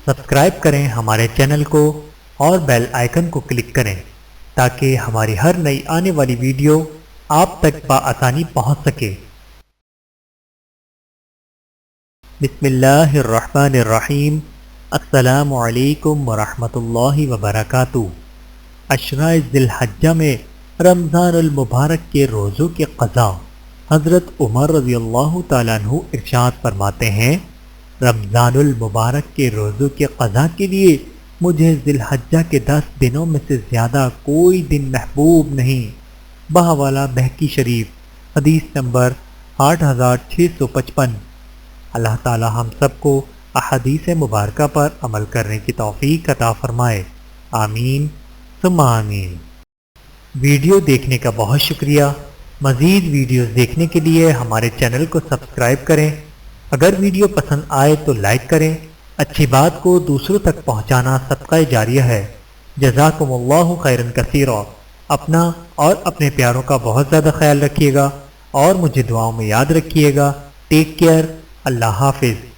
Subscribe کریں ہمارے channel کو اور بیل آئیکن کو کلک کریں تاکہ ہماری ہر نئی آنے والی ویڈیو آپ تک بآسانی پہنچ سکے۔ بسم اللہ الرحمن الرحیم۔ السلام علیکم ورحمۃ اللہ وبرکاتہ۔ عشرہ ذی الحجہ میں رمضان المبارک کے روزوں کے قضا۔ حضرت عمر رضی اللہ تعالیٰ عنہ ارشاد فرماتے ہیں، رمضان المبارک کے روزوں کے قضا کے لیے مجھے ذی الحجہ کے 10 دنوں میں سے زیادہ کوئی دن محبوب نہیں۔ بہوالا بہقی شریف، حدیث نمبر 8655۔ اللہ تعالی ہم سب کو احادیث مبارکہ پر عمل کرنے کی توفیق عطا فرمائے، آمین ثم آمین۔ ویڈیو دیکھنے کا بہت شکریہ۔ مزید ویڈیوز دیکھنے کے لیے ہمارے چینل کو سبسکرائب کریں۔ اگر ویڈیو پسند آئے تو لائک کریں۔ اچھی بات کو دوسروں تک پہنچانا صدقہ جاریہ ہے۔ جزاکم اللہ خیرا کثیرا۔ اپنا اور اپنے پیاروں کا بہت زیادہ خیال رکھیے گا اور مجھے دعاؤں میں یاد رکھیے گا۔ Take care. اللہ حافظ۔